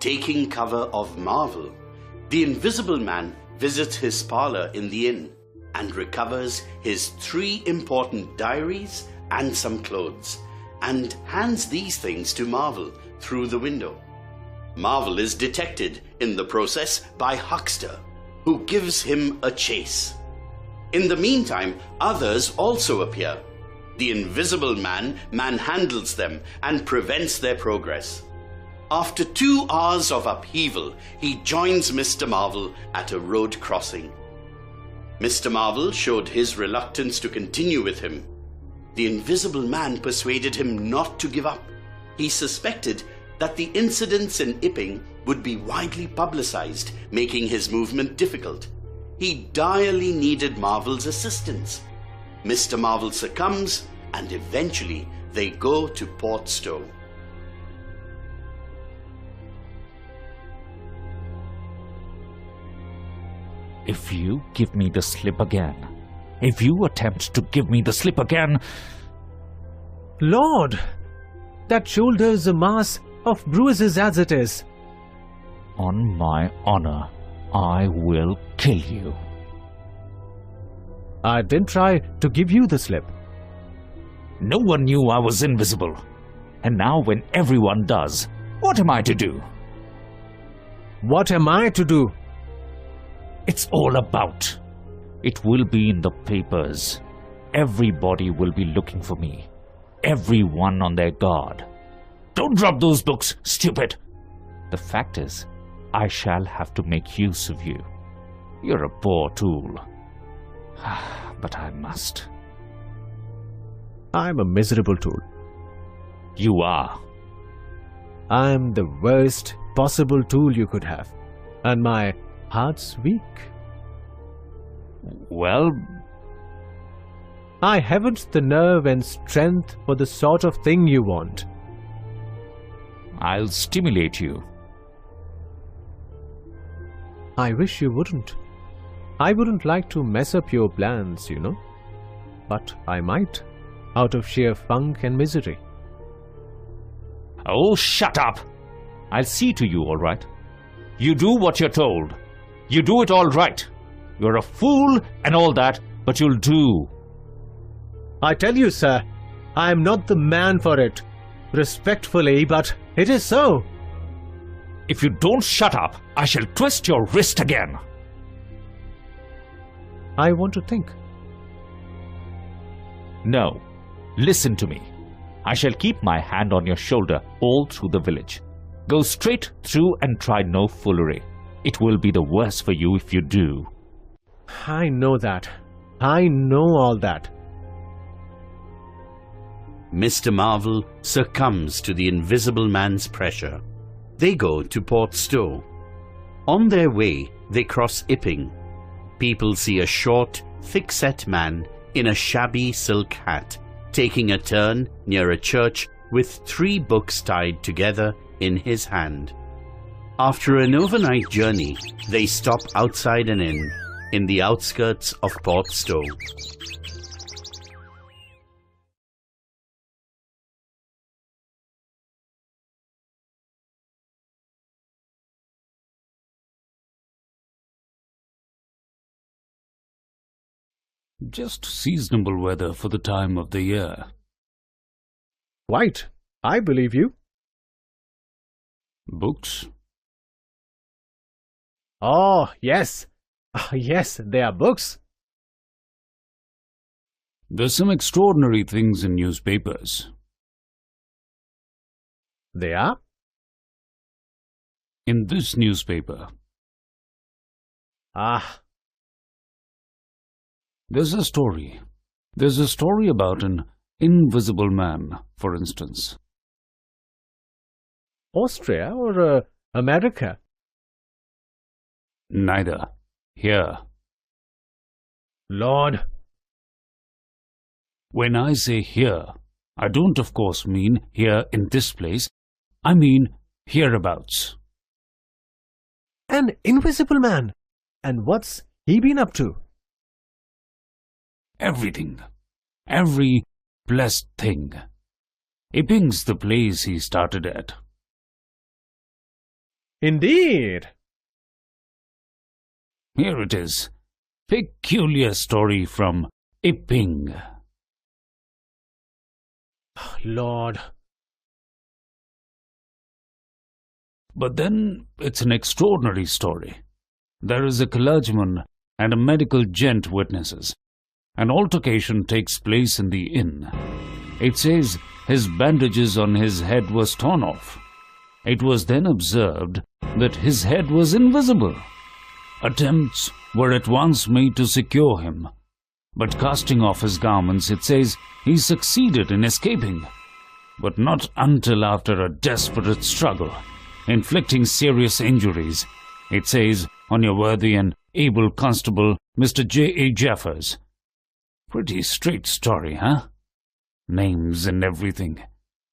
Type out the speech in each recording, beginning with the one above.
Taking cover of Marvel, the Invisible Man visits his parlor in the inn and recovers his 3 important diaries and some clothes, and hands these things to Marvel through the window. Marvel is detected in the process by Huckster, who gives him a chase. In the meantime, others also appear. The Invisible Man manhandles them and prevents their progress. After 2 hours of upheaval, he joins Mr. Marvel at a road crossing. Mr. Marvel showed his reluctance to continue with him. The Invisible Man persuaded him not to give up. He suspected that the incidents in Iping would be widely publicized, making his movement difficult. He direly needed Marvel's assistance. Mr. Marvel succumbs, and eventually they go to Port Stow. If you give me the slip again, if you attempt to give me the slip again... Lord, that shoulders a mass of bruises as it is. On my honor, I will kill you. I didn't try to give you the slip. No one knew I was invisible. And now when everyone does, what am I to do? What am I to do? It's all about. It will be in the papers. Everybody will be looking for me. Everyone on their guard. Don't drop those books, stupid! The fact is, I shall have to make use of you. You're a poor tool. But I must. I'm a miserable tool. You are. I'm the worst possible tool you could have. And my heart's weak. Well... I haven't the nerve and strength for the sort of thing you want. I'll stimulate you. I wish you wouldn't. I wouldn't like to mess up your plans, you know. But I might, out of sheer funk and misery. Oh, shut up! I'll see to you, all right? You do what you're told. You do it all right. You're a fool and all that, but you'll do. I tell you, sir, I am not the man for it. Respectfully, but it is so. If you don't shut up, I shall twist your wrist again. I want to think. No. Listen to me. I shall keep my hand on your shoulder all through the village. Go straight through and try no foolery. It will be the worse for you if you do. I know that. I know all that. Mr. Marvel succumbs to the Invisible Man's pressure. They go to Port Stow. On their way, they cross Iping. People see a short, thick-set man in a shabby silk hat, taking a turn near a church with 3 books tied together in his hand. After an overnight journey, they stop outside an inn in the outskirts of Port Stow. Just seasonable weather for the time of the year. Quite. I believe you. Books? Oh, yes. Yes, they are books. There's some extraordinary things in newspapers. They are? In this newspaper. Ah. There's a story. There's a story about an invisible man, for instance. Austria or America? Neither. Here. Lord. When I say here, I don't of course mean here in this place. I mean hereabouts. An invisible man. And what's he been up to? Everything. Every blessed thing. Iping's the place he started at. Indeed. Here it is. Peculiar story from Iping. Lord. But then it's an extraordinary story. There is a clergyman and a medical gent witnesses. An altercation takes place in the inn. It says his bandages on his head was torn off. It was then observed that his head was invisible. Attempts were at once made to secure him, but casting off his garments, it says he succeeded in escaping, but not until after a desperate struggle, inflicting serious injuries, it says, on your worthy and able constable, Mr. J.A. Jeffers. Pretty straight story, huh? Names and everything.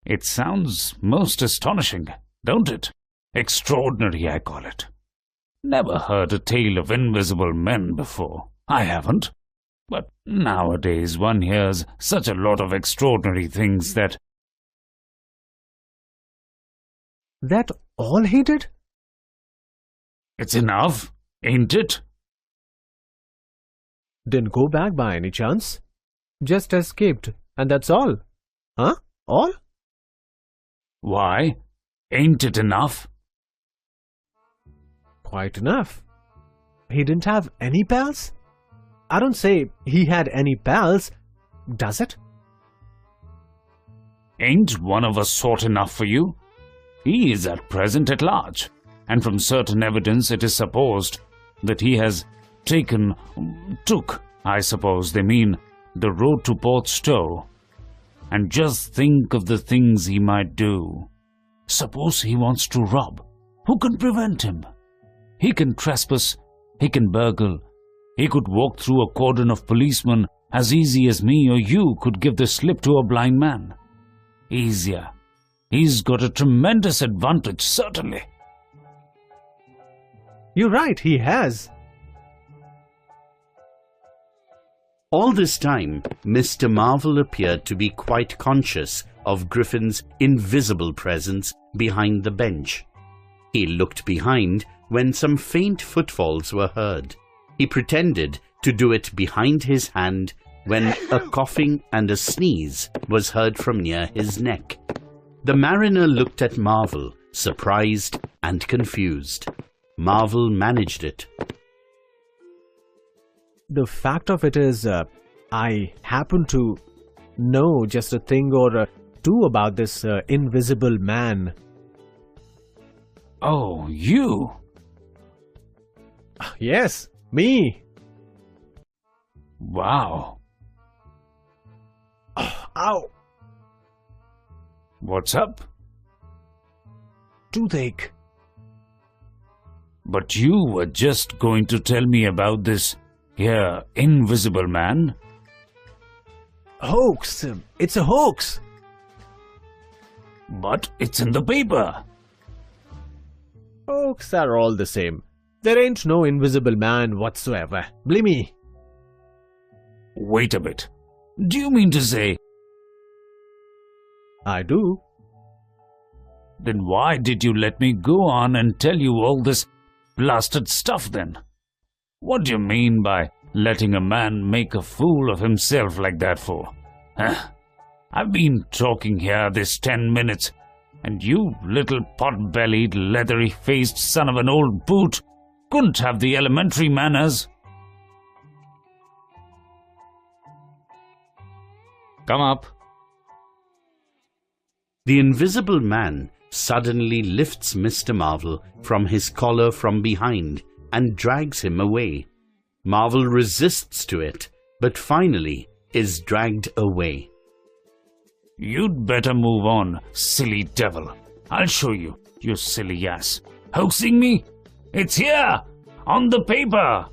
It sounds most astonishing, don't it? Extraordinary, I call it. Never heard a tale of invisible men before. I haven't. But nowadays one hears such a lot of extraordinary things that... That all he did? It's enough, ain't it? Didn't go back by any chance? Just escaped, and that's all? Huh? All? Why? Ain't it enough? Quite enough. He didn't have any pals? I don't say he had any pals, does it? Ain't one of us sort enough for you? He is at present at large, and from certain evidence it is supposed that he has took, I suppose they mean, the road to Port Stow. And just think of the things he might do. Suppose he wants to rob. Who can prevent him? He can trespass, he can burgle. He could walk through a cordon of policemen as easy as me or you could give the slip to a blind man. Easier. He's got a tremendous advantage, certainly. You're right, he has. All this time, Mr. Marvel appeared to be quite conscious of Griffin's invisible presence behind the bench. He looked behind when some faint footfalls were heard. He pretended to do it behind his hand when a coughing and a sneeze was heard from near his neck. The mariner looked at Marvel, surprised and confused. Marvel managed it. The fact of it is, I happen to know just a thing or two about this invisible man. Oh, you? Yes, me. Wow. Ow. What's up? Toothache. But you were just going to tell me about this here invisible man? Hoax. It's a hoax. But it's in the paper. Hoax are all the same. There ain't no invisible man whatsoever. Believe me. Wait a bit. Do you mean to say... I do. Then why did you let me go on and tell you all this blasted stuff then? What do you mean by letting a man make a fool of himself like that for? Huh? I've been talking here this 10 minutes, and you little pot-bellied, leathery-faced son of an old boot couldn't have the elementary manners. Come up. The invisible man suddenly lifts Mr. Marvel from his collar from behind and drags him away. Marvel resists to it, but finally is dragged away. You'd better move on, silly devil. I'll show you, you silly ass. Hoaxing me? It's here, on the paper.